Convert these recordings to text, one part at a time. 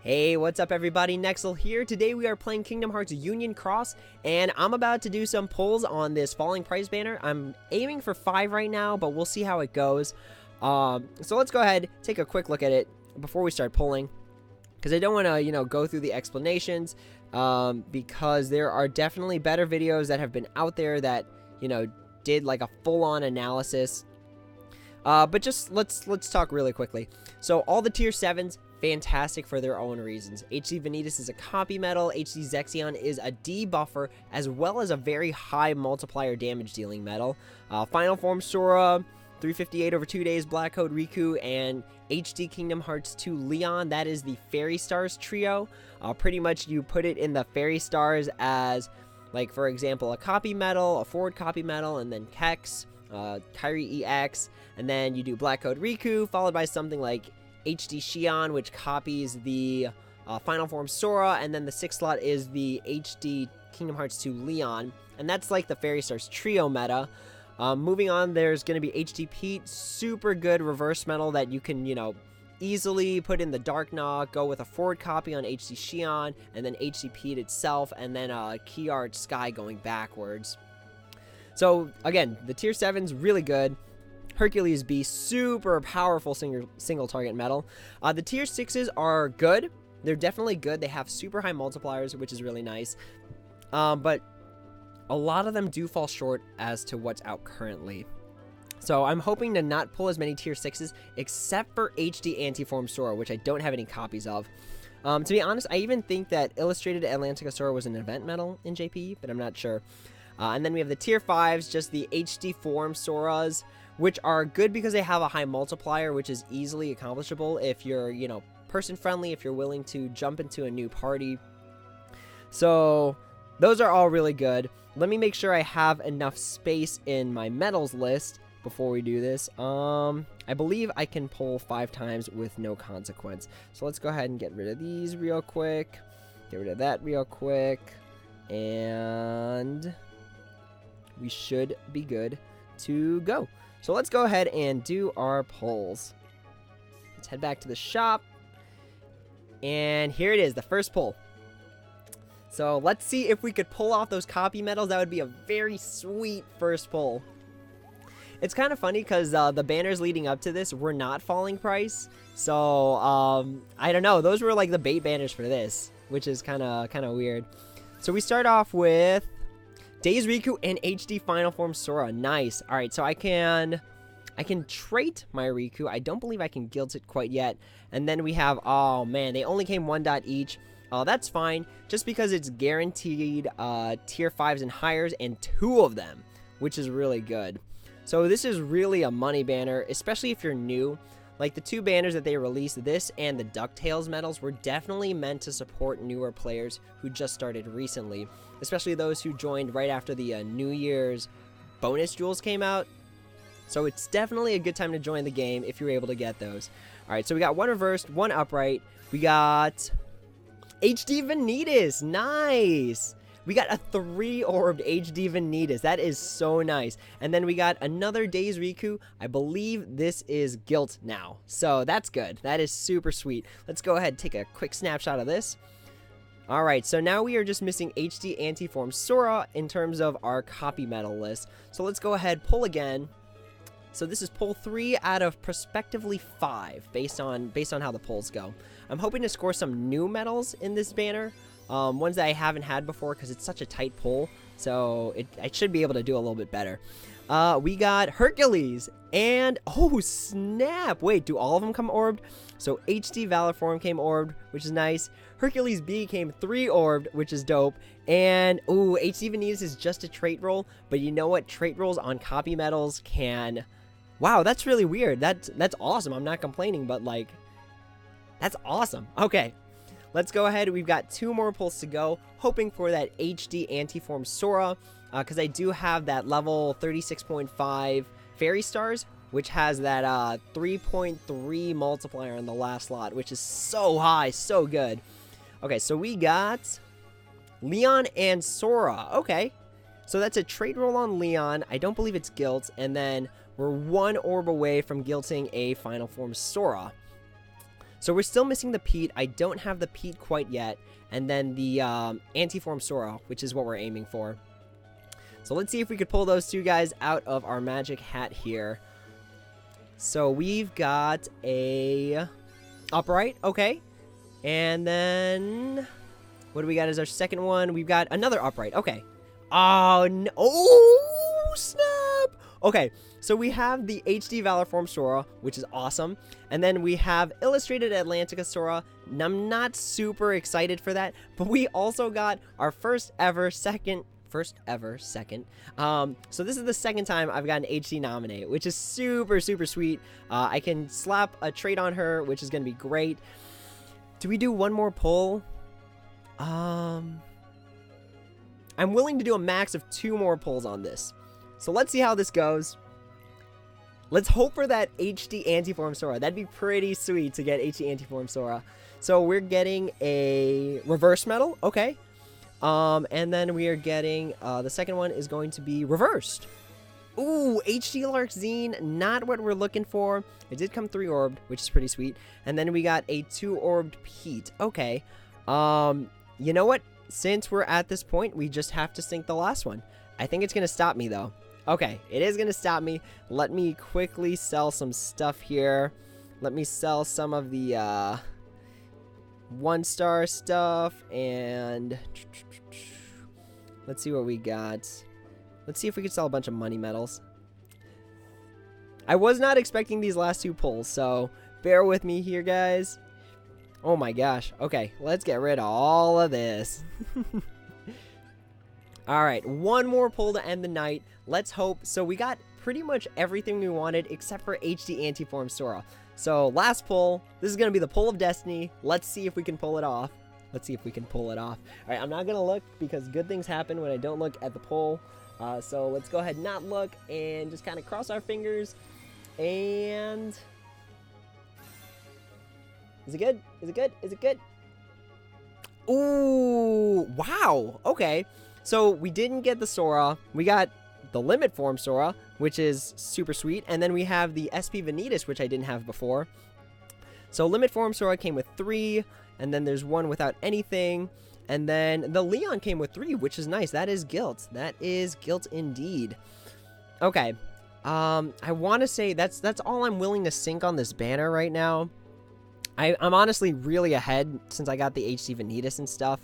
Hey, what's up everybody, Nexel here. Today we are playing Kingdom Hearts Union Cross, and I'm about to do some pulls on this falling price banner. I'm aiming for 5 right now, but we'll see how it goes. So let's go ahead, take a quick look at it before we start pulling, because I don't want to, go through the explanations, because there are definitely better videos that have been out there that, did like a full-on analysis. But just let's talk really quickly. So all the tier 7s, fantastic for their own reasons. HD Vanitas is a copy medal, HD Zexion is a debuffer, as well as a very high multiplier damage dealing medal. Final Form Sora, 358 over 2 days, Black Code Riku, and HD Kingdom Hearts 2 Leon, that is the Fairy Stars trio. Pretty much you put it in the Fairy Stars as, like, for example, a copy medal, a forward copy medal, and then KHUX, Kyrie EX, and then you do Black Code Riku, followed by something like HD Xion, which copies the Final Form Sora, and then the 6th slot is the HD Kingdom Hearts 2 Leon, and that's like the Fairy Stars trio meta. Moving on, there's going to be HD Pete, super good reverse medal that you can, easily put in the Dark Nog, go with a forward copy on HD Xion, and then HD Pete itself, and then Key Art Sky going backwards. So, again, the tier 7's really good. Hercules B, super powerful single target medal. The tier 6s are good. They're definitely good. They have super high multipliers, which is really nice. But a lot of them do fall short as to what's out currently. So I'm hoping to not pull as many tier 6s, except for HD Antiform Sora, which I don't have any copies of. To be honest, I even think that Illustrated Atlantica Sora was an event medal in JP, but I'm not sure. And then we have the tier 5s, just the HD Form Soras, which are good because they have a high multiplier, which is easily accomplishable if you're, person friendly, if you're willing to jump into a new party. So those are all really good. Let me make sure I have enough space in my medals list before we do this. I believe I can pull 5 times with no consequence. So let's go ahead and get rid of these real quick. Get rid of that real quick. And we should be good to go. So let's go ahead and do our pulls. Let's head back to the shop. And here it is, the first pull. So let's see if we could pull off those copy medals. That would be a very sweet first pull. It's kind of funny because the banners leading up to this were not falling price. So, I don't know. Those were like the bait banners for this, which is kind of weird. So we start off with Days Riku and HD Final Form Sora. Nice. All right, so I can trait my Riku. I don't believe I can guilt it quite yet. And then we have, oh man, they only came 1 dot each. Oh, that's fine. Just because it's guaranteed tier 5s and higher, and 2 of them, which is really good. So this is really a money banner, especially if you're new. Like the 2 banners that they released, this and the DuckTales medals, were definitely meant to support newer players who just started recently, especially those who joined right after the New Year's bonus jewels came out. So it's definitely a good time to join the game if you're able to get those. Alright, so we got 1 reversed, 1 upright. We got HD Vanitas. Nice! We got a 3-orbed HD Vanitas. That is so nice. And then we got another Days Riku. I believe this is Guilt now. So that's good. That is super sweet. Let's go ahead and take a quick snapshot of this. Alright, so now we are just missing HD Antiform Sora in terms of our copy medal list. So let's go ahead, pull again. So this is pull 3 out of prospectively 5 based on how the pulls go. I'm hoping to score some new medals in this banner. Ones that I haven't had before because it's such a tight pull. So I should be able to do a little bit better. We got Hercules and, oh snap, wait, do all of them come orbed? So HD Valor Form came orbed, which is nice. Hercules B came 3-orbed, which is dope. And, ooh, HD Vanitas is just a trait roll, but you know what? Trait rolls on copy medals can, wow, that's really weird. That's awesome. I'm not complaining, but like, that's awesome. Okay. Let's go ahead. We've got 2 more pulls to go, hoping for that HD Antiform Sora, because I do have that level 36.5 Fairy Stars, which has that 3.3 multiplier on the last slot, which is so high, so good. Okay, so we got Leon and Sora. Okay, so that's a trait roll on Leon. I don't believe it's Guilt, and then we're 1 orb away from guilting a Final Form Sora. So we're still missing the Pete. I don't have the Pete quite yet. And then the Antiform Sora, which is what we're aiming for. So let's see if we could pull those two guys out of our magic hat here. So we've got a upright, okay. And then what do we got as our second one? We've got another upright, okay. Oh, no. Oh, snap. Okay, so we have the HD Valorform Sora, which is awesome. And then we have Illustrated Atlantica Sora. I'm not super excited for that, but we also got our first ever second. So this is the second time I've got an HD nominate, which is super, super sweet. I can slap a trait on her, which is going to be great. Do we do one more pull? I'm willing to do a max of 2 more pulls on this. So let's see how this goes. Let's hope for that HD Antiform Sora. That'd be pretty sweet to get HD Antiform Sora. So we're getting a reverse medal, okay. And then we are getting, the second one is going to be reversed. Ooh, HD Larxene, not what we're looking for. It did come 3-orbed, which is pretty sweet. And then we got a 2-orbed Pete. Okay. You know what? Since we're at this point, we just have to sync the last one. I think it's going to stop me, though. Okay, it is going to stop me. Let me quickly sell some stuff here. Let me sell some of the, 1-star stuff, and let's see what we got. Let's see if we can sell a bunch of money medals. I was not expecting these last 2 pulls, so bear with me here, guys. Oh my gosh. Okay, let's get rid of all of this. Alright, one more pull to end the night. Let's hope. So we got pretty much everything we wanted except for HD Antiform Sora. So last pull. This is going to be the pull of destiny. Let's see if we can pull it off. Let's see if we can pull it off. Alright, I'm not going to look because good things happen when I don't look at the pull. So let's go ahead and not look and just kind of cross our fingers. And is it good? Is it good? Is it good? Ooh, wow. Okay. So we didn't get the Sora. We got the Limit Form Sora, which is super sweet. And then we have the SP Vanitas, which I didn't have before. So Limit Form Sora came with 3, and then there's one without anything. And then the Leon came with 3, which is nice. That is Guilt. That is Guilt indeed. Okay. I want to say that's all I'm willing to sync on this banner right now. I'm honestly really ahead since I got the HD Vanitas and stuff.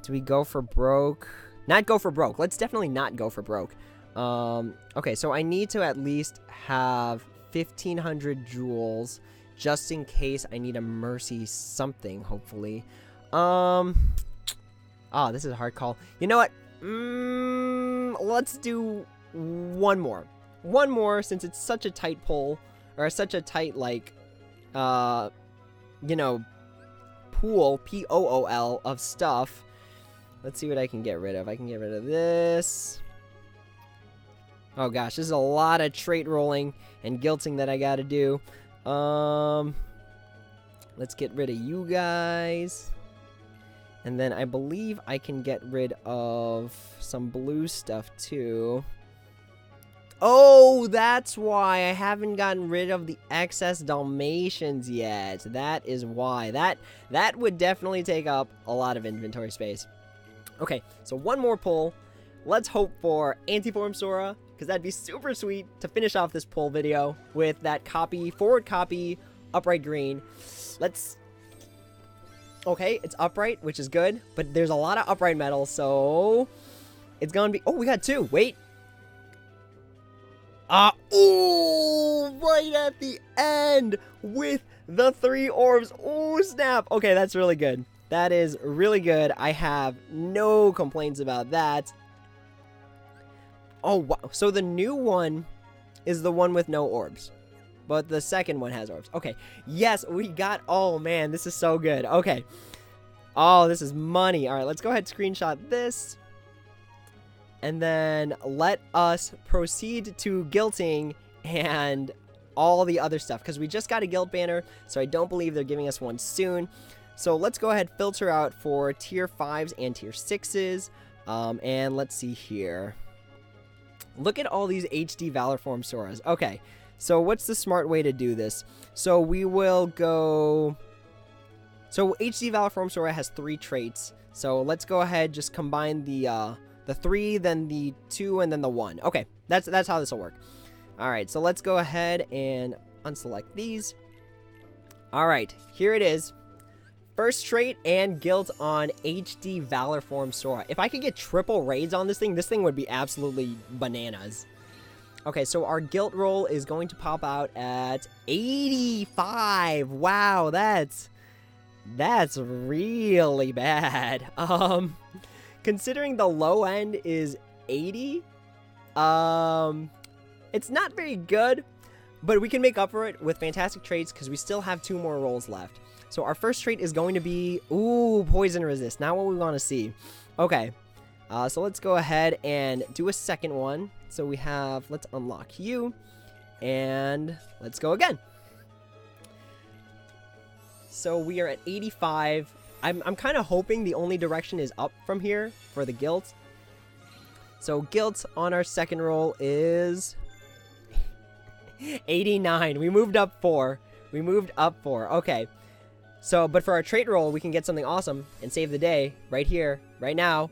Do we go for broke? Not go for broke. Let's definitely not go for broke. Okay, so I need to at least have 1,500 jewels just in case I need a mercy something, hopefully. Oh, this is a hard call. You know what? Let's do one more. One more since it's such a tight pull. Or such a tight, like, you know, pool, P-O-O-L, of stuff. Let's see what I can get rid of. I can get rid of this. Oh, gosh, this is a lot of trait rolling and guilting that I gotta do. Let's get rid of you guys. And then I believe I can get rid of some blue stuff, too. Oh, that's why I haven't gotten rid of the excess Dalmatians yet. That is why. That would definitely take up a lot of inventory space. Okay, so one more pull. Let's hope for Antiform Sora, because that'd be super sweet to finish off this pull video with that copy, forward copy, upright green. Let's... Okay, it's upright, which is good, but there's a lot of upright metal, so... It's gonna be... Oh, we got 2. Wait. Ooh, right at the end with the 3 orbs. Ooh, snap. Okay, that's really good. That is really good. I have no complaints about that. Oh, wow. So the new one is the one with no orbs, but the second one has orbs. Okay. Yes, we got... Oh, man, this is so good. Okay. Oh, this is money. All right, let's go ahead and screenshot this. And then let us proceed to guilting and all the other stuff. Because we just got a guilt banner, so I don't believe they're giving us one soon. So let's go ahead and filter out for tier 5s and tier 6s. And let's see here. Look at all these HD Valorform Soras. Okay, So what's the smart way to do this? So we will go... So HD Valorform Sora has 3 traits. So let's go ahead, just combine the 3, then the 2, and then the 1. Okay, that's how this will work. Alright, so let's go ahead and unselect these. Alright, here it is. First trait and guilt on HD Valorform Sora. If I could get triple raids on this thing would be absolutely bananas. Okay, so our guilt roll is going to pop out at 85. Wow, that's really bad. Considering the low end is 80, it's not very good, but we can make up for it with fantastic traits because we still have 2 more rolls left. So our first trait is going to be, ooh, poison resist. Not what we want to see. Okay, so let's go ahead and do a second one. So we have, let's unlock you, and let's go again. So we are at 85. I'm kind of hoping the only direction is up from here for the guilt. So guilt on our second roll is 89. We moved up 4. Okay. So, but for our trait roll, we can get something awesome and save the day right here, right now.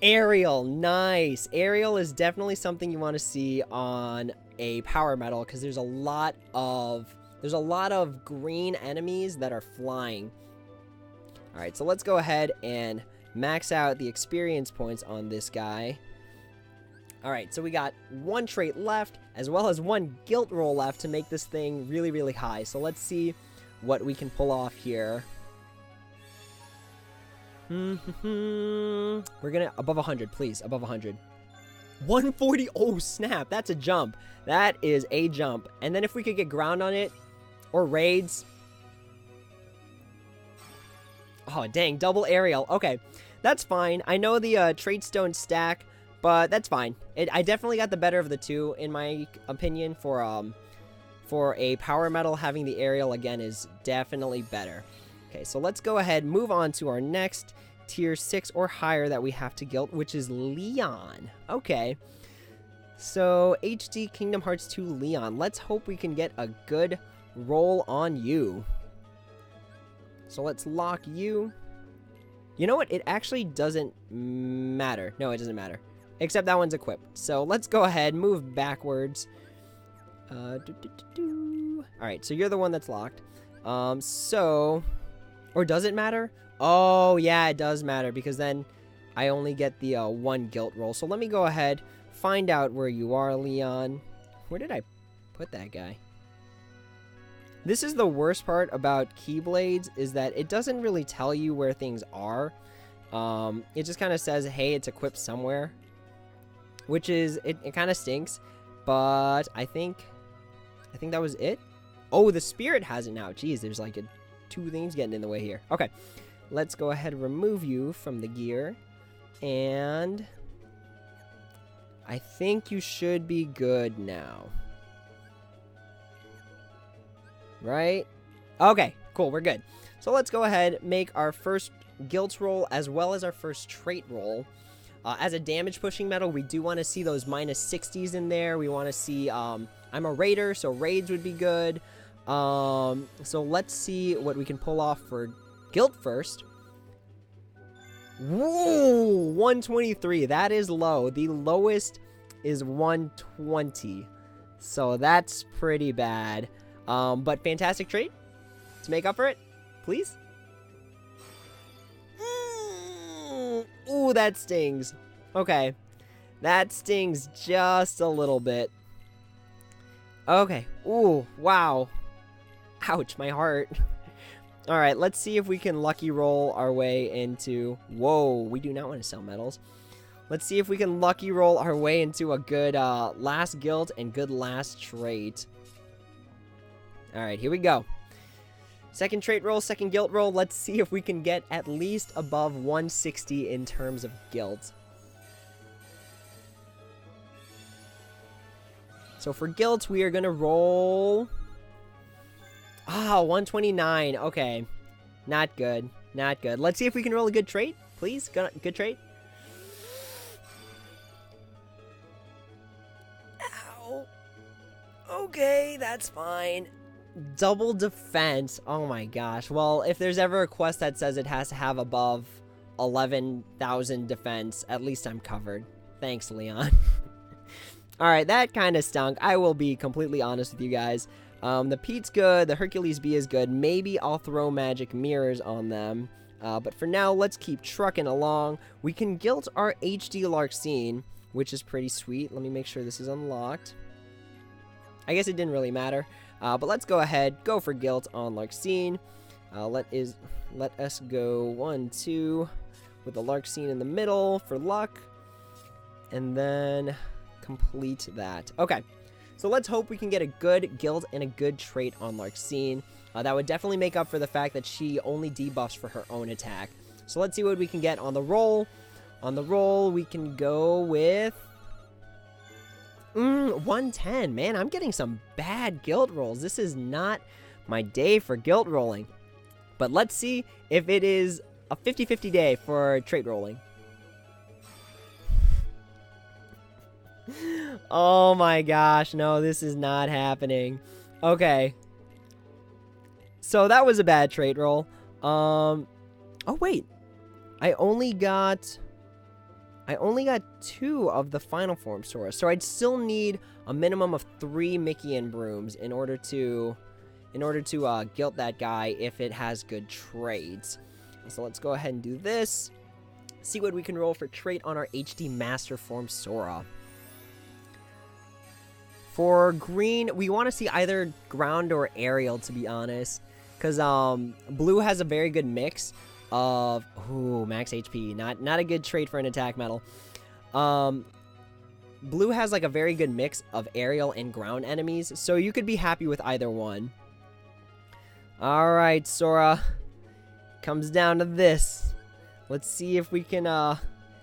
Aerial, nice. Aerial is definitely something you want to see on a power metal because there's a lot of green enemies that are flying. All right, so let's go ahead and max out the experience points on this guy. All right, so we got 1 trait left as well as 1 guilt roll left to make this thing really, really high. So let's see what we can pull off here. We're gonna above 100, please. Above 100. 140. Oh snap, that's a jump. That is a jump. And then if we could get ground on it or raids. Oh dang, double aerial. Okay, that's fine. I know the traits don't stack, but that's fine. I definitely got the better of the 2 in my opinion. For a power metal, having the aerial again is definitely better. Okay, so let's go ahead and move on to our next tier 6 or higher that we have to guilt, which is Leon. Okay, so HD Kingdom Hearts 2 Leon. Let's hope we can get a good roll on you. So let's lock you. You know what? It actually doesn't matter. No, it doesn't matter. Except that one's equipped. So let's go ahead, move backwards. Alright, so you're the one that's locked. Or does it matter? Oh, yeah, it does matter because then I only get the 1 guilt roll. So let me go ahead, find out where you are, Leon. Where did I put that guy? This is the worst part about Keyblades, is that it doesn't really tell you where things are. It just kind of says, hey, it's equipped somewhere. Which is, it kind of stinks. But I think that was it. Oh, the spirit has it now. Jeez, there's like 2 things getting in the way here. Okay, let's go ahead and remove you from the gear. And I think you should be good now. Right? Okay, cool, we're good. So let's go ahead, make our first guilt roll as well as our first trait roll. As a damage pushing metal, we do want to see those minus 60s in there. We want to see, I'm a raider, so raids would be good. So let's see what we can pull off for guilt first. Whoa, 123. That is low. The lowest is 120. So that's pretty bad. But fantastic trait to make up for it, please. Ooh, that stings. Okay. That stings just a little bit. Okay. Ooh, wow. Ouch, my heart. Alright, let's see if we can lucky roll our way into... Whoa, we do not want to sell medals. Let's see if we can lucky roll our way into a good last guild and good last trait. Alright, here we go. Second trait roll, second guilt roll. Let's see if we can get at least above 160 in terms of guilt. So for guilt, we are going to roll... 129. Okay. Not good. Not good. Let's see if we can roll a good trait, please. Good trait. Ow. Okay, that's fine. Double defense. Oh my gosh. Well, if there's ever a quest that says it has to have above 11,000 defense, at least I'm covered. Thanks, Leon. Alright, that kind of stunk. I will be completely honest with you guys. The Pete's good. The Hercules B is good. Maybe I'll throw magic mirrors on them. But for now, let's keep trucking along. We can guilt our HD Larxene, which is pretty sweet. Let me make sure this is unlocked. I guess it didn't really matter. But let's go ahead. Go for guilt on Larxene. Let us go 1, 2 with the Larxene in the middle for luck. And then complete that. Okay. So let's hope we can get a good guild and a good trait on Larxene. That would definitely make up for the fact that she only debuffs for her own attack. So let's see what we can get on the roll. On the roll, we can go with 110. Man, I'm getting some bad guild rolls. This is not my day for guild rolling. But let's see if it is a 50-50 day for trait rolling. Oh my gosh, no, this is not happening. Okay. So that was a bad trait roll. Oh wait. I only got 2 of the final form Sora. So I'd still need a minimum of 3 Mickey and Brooms in order to guilt that guy if it has good traits. So let's go ahead and do this. See what we can roll for trait on our HD Master Form Sora. For green, we want to see either ground or aerial, to be honest. Because blue has a very good mix of... Ooh, max HP. Not a good trait for an attack medal. Blue has like a very good mix of aerial and ground enemies. So you could be happy with either one. Alright, Sora. Comes down to this. Let's see if we can... I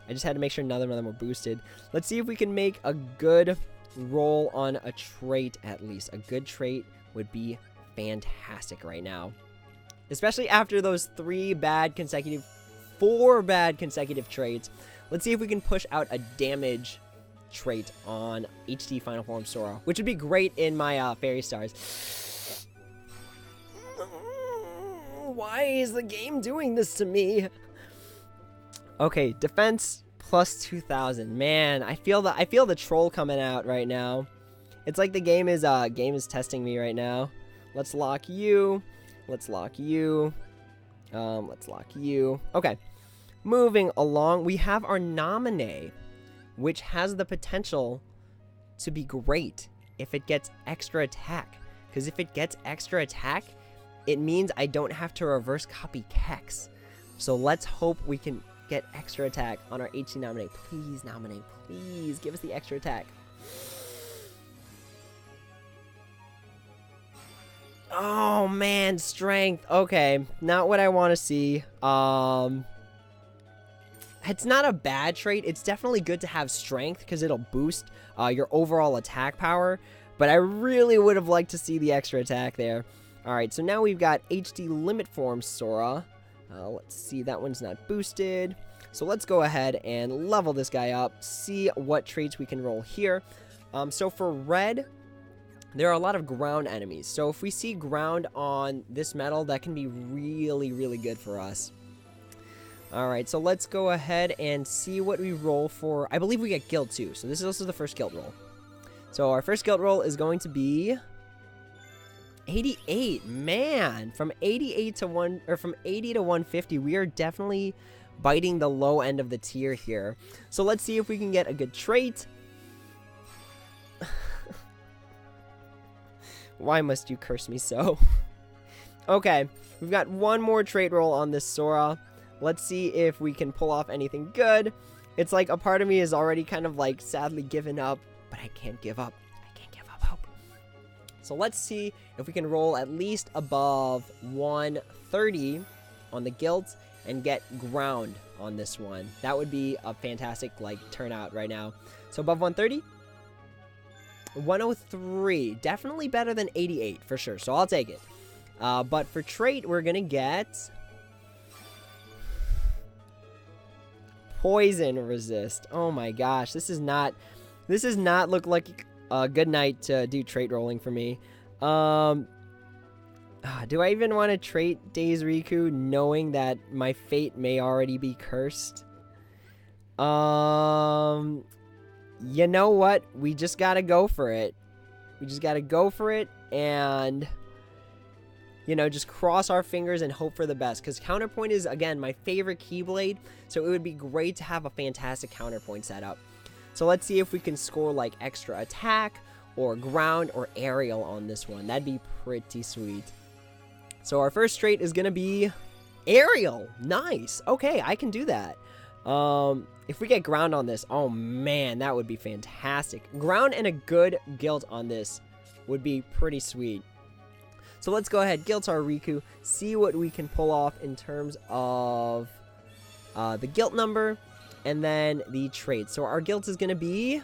just had to make sure none of them were boosted. Let's see if we can make a good... roll on a trait at least. A good trait would be fantastic right now. Especially after those 4 bad consecutive traits. Let's see if we can push out a damage trait on HD Final Form Sora, which would be great in my Fairy Stars. Why is the game doing this to me? Okay, defense plus 2,000. Man, I feel the troll coming out right now. It's like the game is testing me right now. Let's lock you. Let's lock you. Let's lock you. Okay. Moving along, we have our Nominee, which has the potential to be great if it gets extra attack. Because if it gets extra attack, it means I don't have to reverse copy KHUX. So let's hope we can get extra attack on our HD Nominee. Please, Nominee, please give us the extra attack. Oh man, strength. Okay, not what I want to see. It's not a bad trait. It's definitely good to have strength because it'll boost your overall attack power. But I really would have liked to see the extra attack there. All right, so now we've got HD Limit Form Sora. Let's see, that one's not boosted. So let's go ahead and level this guy up, see what traits we can roll here. So for red, there are a lot of ground enemies. So if we see ground on this medal, that can be really, really good for us. All right, so let's go ahead and see what we roll for. I believe we get guild too. So this is also the first guild roll. So our first guild roll is going to be 88. Man, from 88 to from 80 to 150, we are definitely biting the low end of the tier here. So let's see if we can get a good trait. Why must you curse me so? Okay, we've got one more trait roll on this Sora. Let's see if we can pull off anything good. It's like a part of me is already kind of like sadly given up, but I can't give up. I can't give up hope. So let's see if we can roll at least above 130 on the guild and get ground on this one. That would be a fantastic like turnout right now. So above 130, 103, definitely better than 88 for sure. So I'll take it. But for trait, we're gonna get poison resist. Oh my gosh, this is not look like a good night to do trait rolling for me. Do I even want to trait Days Riku knowing that my fate may already be cursed? You know what? We just gotta go for it. We just gotta go for it and, you know, just cross our fingers and hope for the best. Because Counterpoint is, again, my favorite Keyblade. So it would be great to have a fantastic Counterpoint setup. So let's see if we can score like extra attack or ground or aerial on this one. That'd be pretty sweet. So our first trait is going to be aerial. Nice. Okay, I can do that. If we get ground on this, oh man, that would be fantastic. Ground and a good guilt on this would be pretty sweet. So let's go ahead, guilt our Riku, see what we can pull off in terms of the guilt number and then the trait. So our guilt is going to be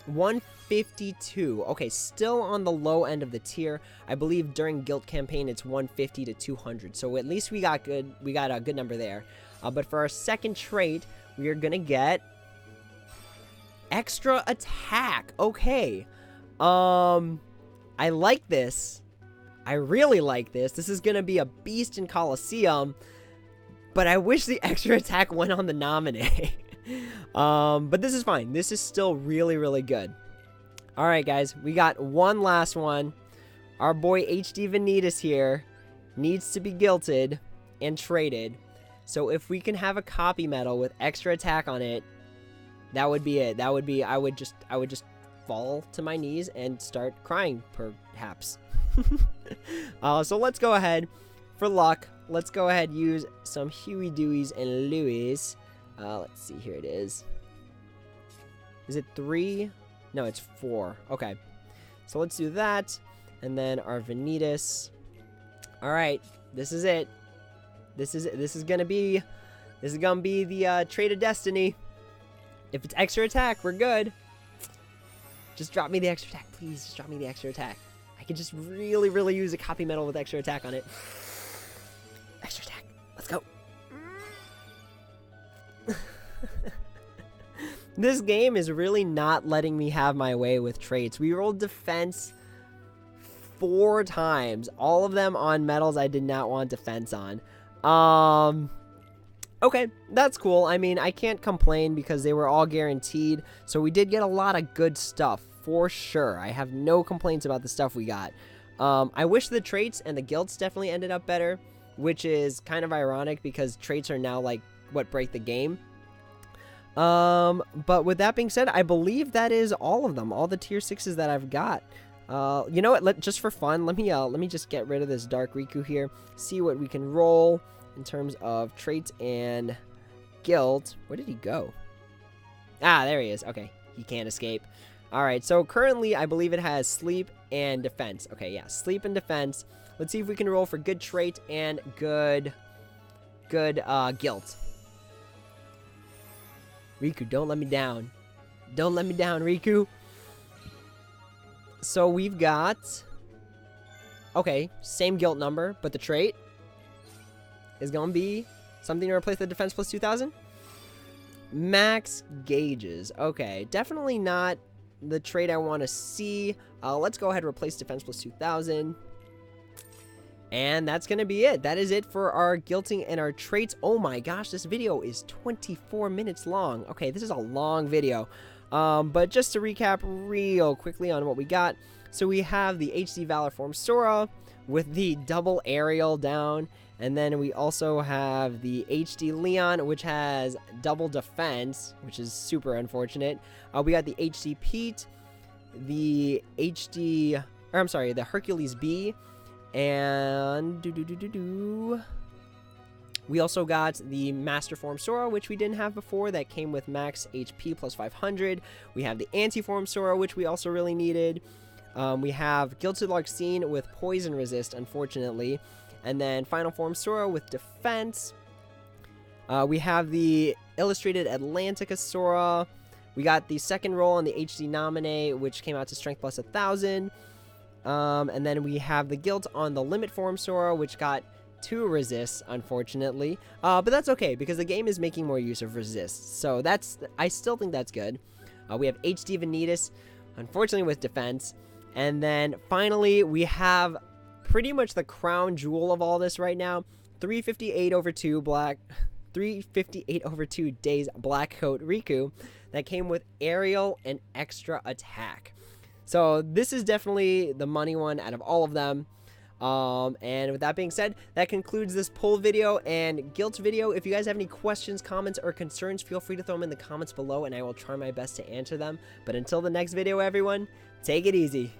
152. Okay, still on the low end of the tier. I believe during guilt campaign it's 150 to 200. So at least we got a good number there. But for our second trait, we are going to get extra attack. Okay. I like this. I really like this. This is going to be a beast in Colosseum. But I wish the extra attack went on the nominee. But this is fine. This is still really, really good. Alright, guys. We got one last one. Our boy HD Vanitas here needs to be guilted and traded. So if we can have a copy medal with extra attack on it, that would be it. That would be, I would just fall to my knees and start crying, perhaps. So let's go ahead. For luck, let's go ahead and use some Huey Deweys and Louis. Let's see, here it is. Is it 3? No, it's 4. Okay. So let's do that. And then our Vanitas. Alright, this is it. This is gonna be the Trait of Destiny. If it's extra attack, we're good. Just drop me the extra attack, please. Just drop me the extra attack. I can just really, really use a copy medal with extra attack on it. Extra attack. Let's go. This game is really not letting me have my way with traits. We rolled defense 4 times. All of them on medals I did not want defense on. Okay, that's cool. I mean, I can't complain because they were all guaranteed. So we did get a lot of good stuff, for sure. I have no complaints about the stuff we got. I wish the traits and the guilds definitely ended up better, which is kind of ironic because traits are now, like, what break the game. But with that being said, I believe that is all of them, all the tier 6s that I've got. You know what, just for fun, let me just get rid of this Dark Riku here, see what we can roll in terms of traits and guilt. Where did he go? Ah, there he is. Okay, he can't escape. Alright, so currently I believe it has sleep and defense. Okay, yeah, sleep and defense. Let's see if we can roll for good trait and good guilt. Riku, don't let me down. Don't let me down, Riku. So we've got, okay, same guilt number, but the trait is going to be something to replace the defense plus 2,000. Max gauges. Okay, definitely not the trait I want to see. Let's go ahead and replace defense plus 2,000. And that's going to be it. That is it for our guilting and our traits. Oh my gosh, this video is 24 minutes long. Okay, this is a long video. But just to recap real quickly on what we got. So we have the HD Valor Form Sora with the double aerial down. And then we also have the HD Leon, which has double defense, which is super unfortunate. We got the HD Pete, the the Hercules B, and we also got the Master Form Sora, which we didn't have before, that came with max HP plus 500. We have the Anti-Form Sora, which we also really needed. We have Gilted Larxene with Poison Resist, unfortunately. And then Final Form Sora with Defense. We have the Illustrated Atlantica Sora. We got the second roll on the HD Nominee, which came out to Strength plus 1,000. And then we have the Guilt on the Limit Form Sora, which got 2 resists, unfortunately. But that's okay, because the game is making more use of resists. So I still think that's good. We have HD Vanitas. unfortunately with defense. And then finally, we have pretty much the crown jewel of all this right now. 358 over 2 black, 358 over 2 days black coat Riku that came with aerial and extra attack. So this is definitely the money one out of all of them. And with that being said, that concludes this pull video and guilt video. If you guys have any questions, comments, or concerns, feel free to throw them in the comments below and I will try my best to answer them. But until the next video, everyone, take it easy.